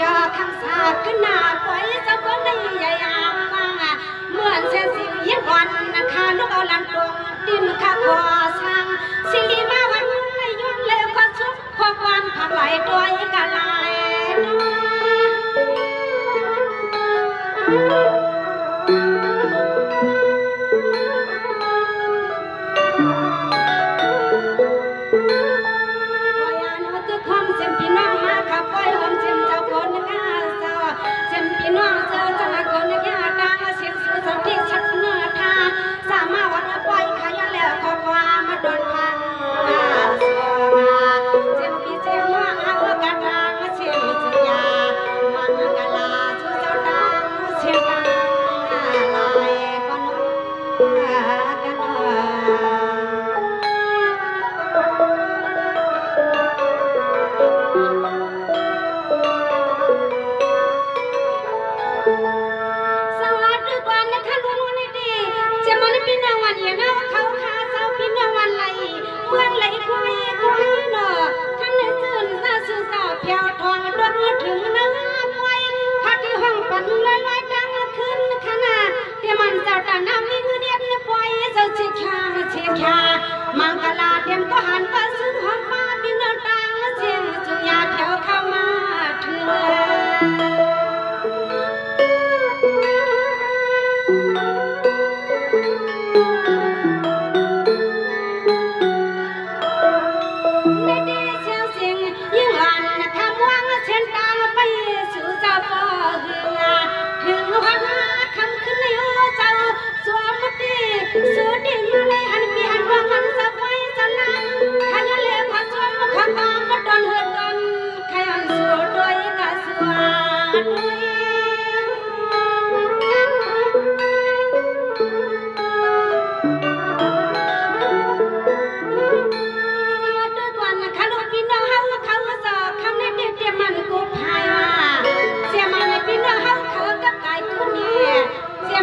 จอคำสาขึ้นหน้าปล่อยสักคนในใหญ่อาฟังเหมือนเส้นสิยิ่งวันนะคะลูกเอาลันตรงดินข้าขอสั่งสิริมาวันไม่ยุ่งเลยก็ชุบข้อความผักไหลด้วยกะลายมังกลาเตรียมก็หันก็ซึ่งหอมฟ้าบินตางเสียงจุยาแถวเข้ามาถึงไม่ได้เสียงยิ่งอ่านคำว่างเช่นตาไปสู่เจ้าพ่อถึงวัดคำขึ้นในหัวเจ้าสวมตีสูดดิ่งมาเลยหันปีหันว่าหันสะไว้สลังขยันเลี้ยงขสวมขตามมาดอนเฮือนดอนขยันสู้ด้วยกะสวด้วย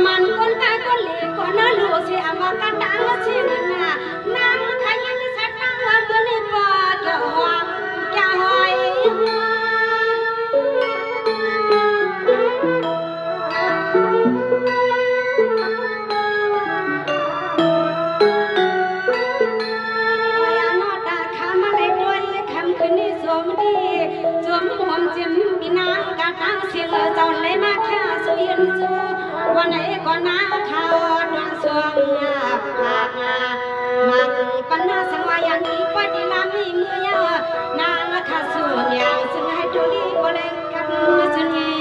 มันคนกายคนเหล็กคนน่ารู้เสียมากันดังเสียงน่ะนั่งขยันสัตว์ตั้งวันบนในป่าเกี่ยวหอมแก่หอยสวมหอมจิ้มปีนางกะตั้งเสียงเจ้าเลยมาแค่สุยนสูวันไหนก็น้าเขาดวงสวงพางมังปัญหาสังวายันนี้ปฏิลามีมือยานางข้าสูงอย่างซึ่งให้ดูดีบริกันสุนี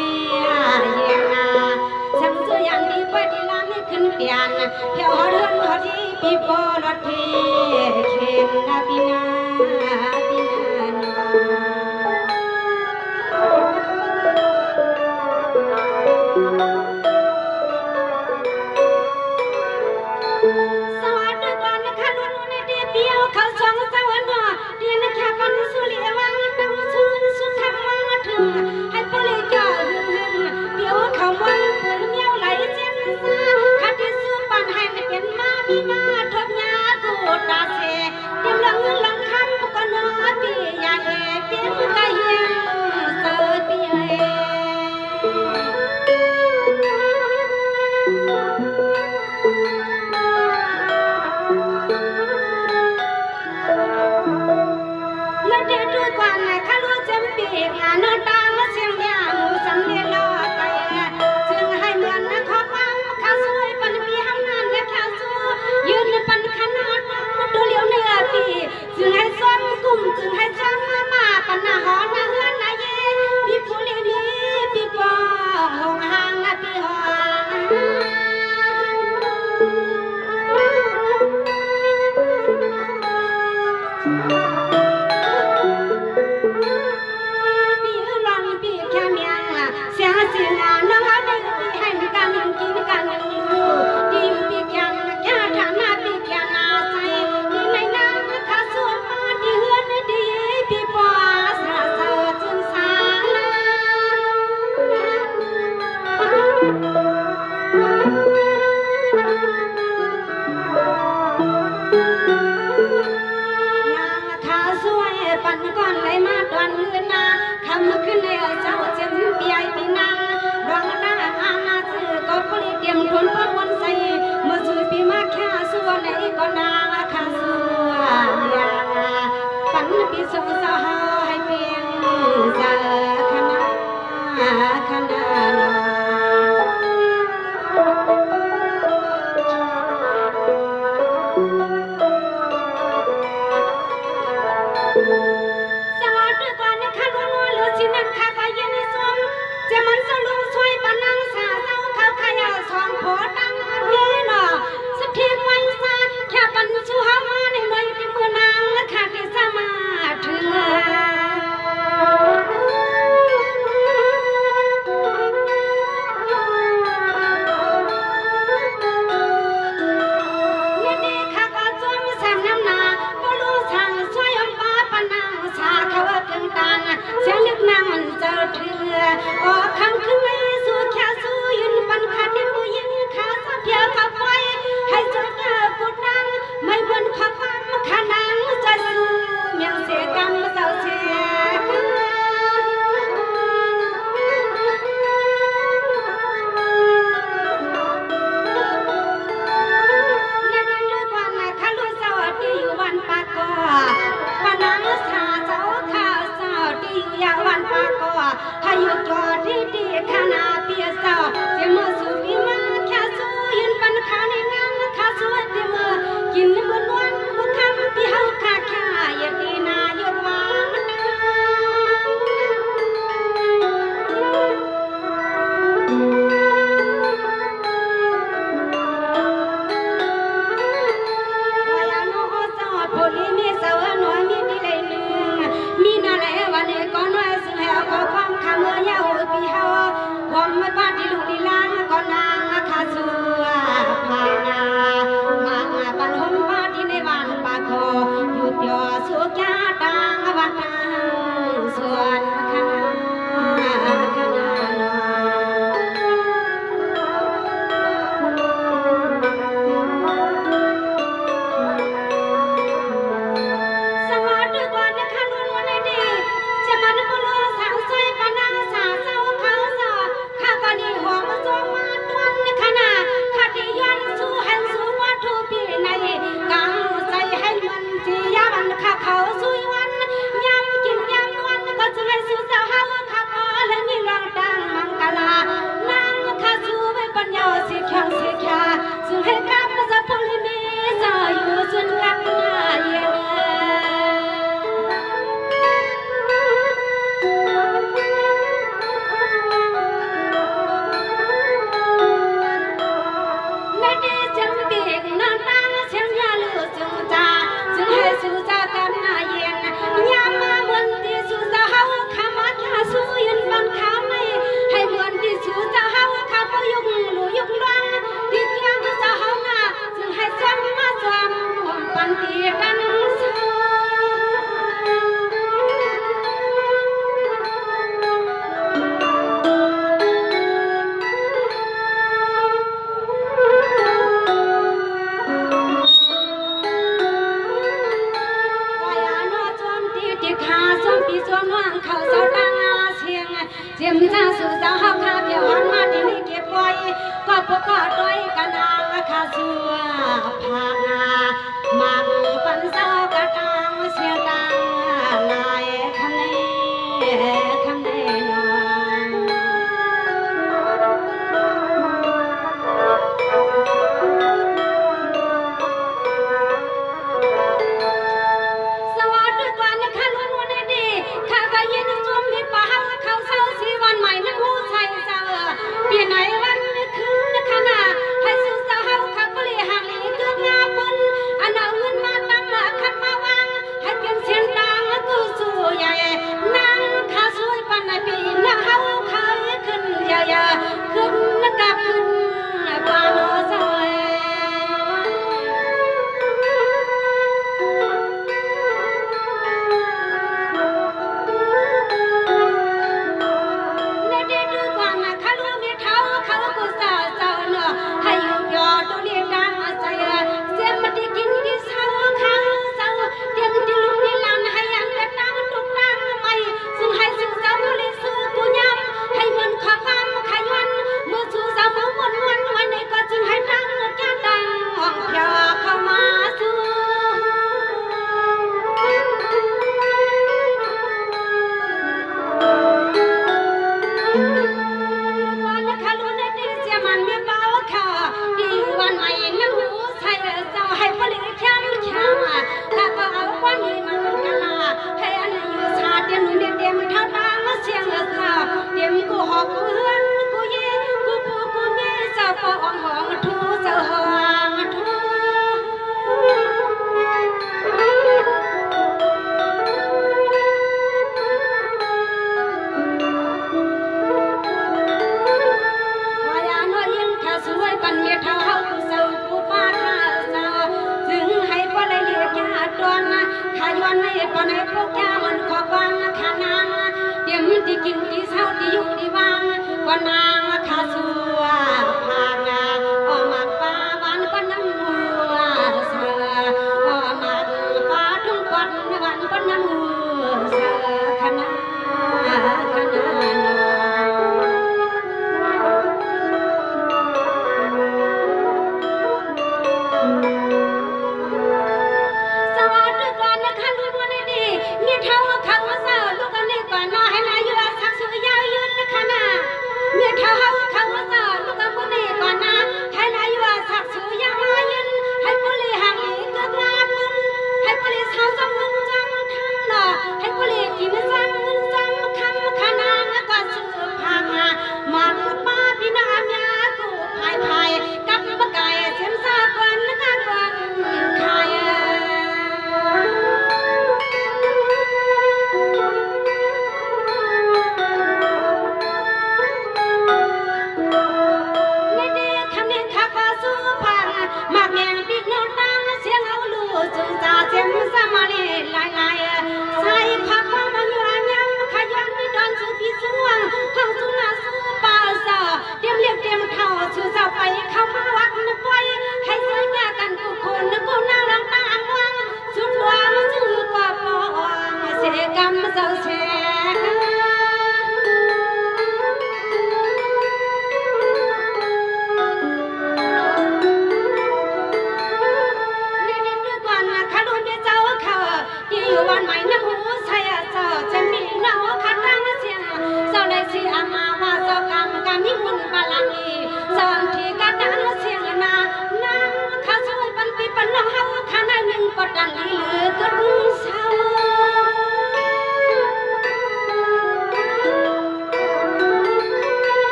เยียนาสังสุยันนี้ปฏิลามีขึ้นเปลี่ยนเที่ยวเดินทอดีปีโปรดพีเข็นนาบินาจึงให้ซ้อมกลุ่มจึงให้ซ้อมมาปัญหาหอนาเฮือนนาเย่พี่ผู้ลีลีพี่ปอหงหางนะพี่หองพี่ ปีสงสหให้เพียงสาคณะคณะสวัสดีก่อนนะคะล้วนๆหรือสินันค่ะก็ยินสมจะมันสลุงช่วยปนังสาเศร้าเขาขยาวสองโพตั้งพี่หนอสักทีไว้ซาแค่ปันชูหามาในหน่วยที่มือนางและขาดที่สมาถึงเสียงลึกนางมันเจอเถื่อออกคำคือไม่สู้แค่สู้ยืนปันขาดดินมือยิงขาสะเพียวขับไว้ให้เจอเจอกุดนางไม่บนขความขานางจะสู้เมียงเสียกรรมเศร้าเสียนาดีด้วยความนาคาลุสวัสดีอยู่วันปากก็ปนางสาเจ้าข้าที่อยู่ยาวันปากก็ให้อยู่จอที่ดีขนาเปียเศร้าเสียมือสู้มีมาแค่สู้ยืนปันขาในนางข้าสวยเต็มมือกินมือนวลมือคำพี่เฮาข้าแค่อย่าดีนายกวางผมไม่ป้าที่ลูกดีล้างก็นางข้าเสือพางามาปันหมป้าที่ในวันปากคออยู่เปียวสุขยาตังวันตังส่วนคณะคณะนสวัสดีก่อนนะคะล้วนๆดีจะมันบุรุษสาวสวยปนังสาวเศร้าเขาข้าก็นี่หอมสมมาตวนขณะข้าที่ย้อนสู้หันสู้วัตถุปีในกังใจให้มันที่ยามันข้าเขาสู้วันยำกินยำวันก็จะให้สู้สาวหาข้าพอและนี่รองดังมังกลานางข้าสู้ไม่ปัญญาสิแข็งสิแข็งสู้ให้ข้ามาจะพูดนี้จะอยู่จนกันเย็นสู้จะกันนาเย็นยามมาเหมือนที่สู้จะเฮาข้ามาแค่สู้ยืนบังข้าไม่ให้เหมือนที่สู้จะเฮาข้าพยุกหนูยุกลังที่เที่ยงจะเฮาหน้าจึงให้จำมาจำปันตีกันเจียมจ้าสู่สาวข้าเพียวหันมาที่นี่เก็บไว้ก็พกด้วยกันนางข้าสัวพางามังปันเศร้ากระตังเสียตังลายคำเนคำเนนสวัสดีก่อนนะคะล้วนๆดีข้าก็ยินสมมีป่าเขาเศร้าสีวันใหม่นั้นหูใส่เศร้าเปลี่ยนไหนวันคืนขณะให้สู้สาวข้าก็เลยห่างหลีเกือบงาบนอัน วันไหนพวกยามันขอความขานางเดี๋ยวมันที่กินที่เศร้าที่ยุคที่วางก็นางขาสัวพางออกมาป้าบ้านก็น้ำมัวเสือออกมาป้าทุ่งควันวันก็น้ำมัวเสือขนาขนา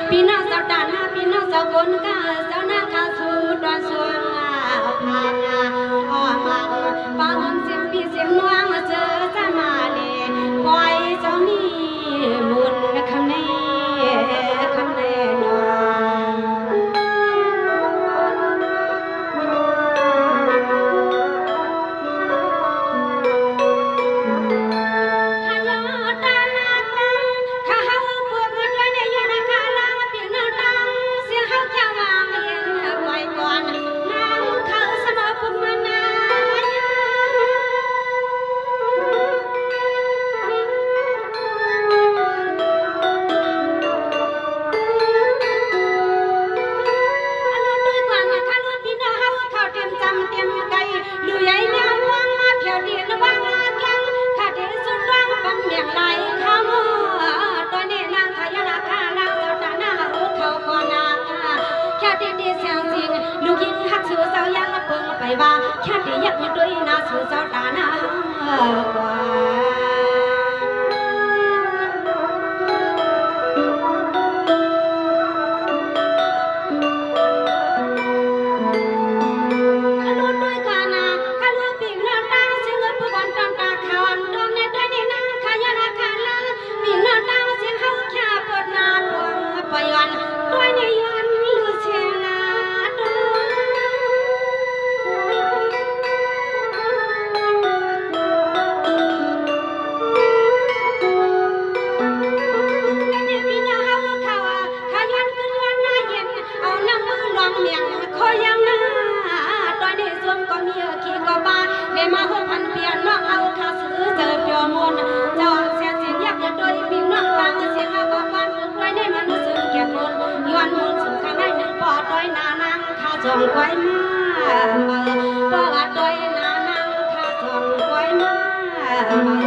พี่น้องสาวดานาพี่น้องสาวคนกาสาวนาคาสูดอนสวงพางออกมาฟังเสียงพี่เสียงน้องเจอจะมาเลยคอยเจ้านี่มุนคำนี้คำแน่นอนไปว่าแค่ที่ยักษ์ด้วยนาสู่เจ้าตาหน้ากว่ามาหกพันเปียนน้องเอาข้าซื้อเจอเปียวมนจอนเสียสินยักษ์โดยปีน้องฟังเสียงเอาก็ฟันไว้ในมันซึ้งแก่คนย้อนมุนสู่ข้างในหนึ่งปอดโดยนานังข้าจองไว้มาปอดโดยนานังข้าจองไว้มา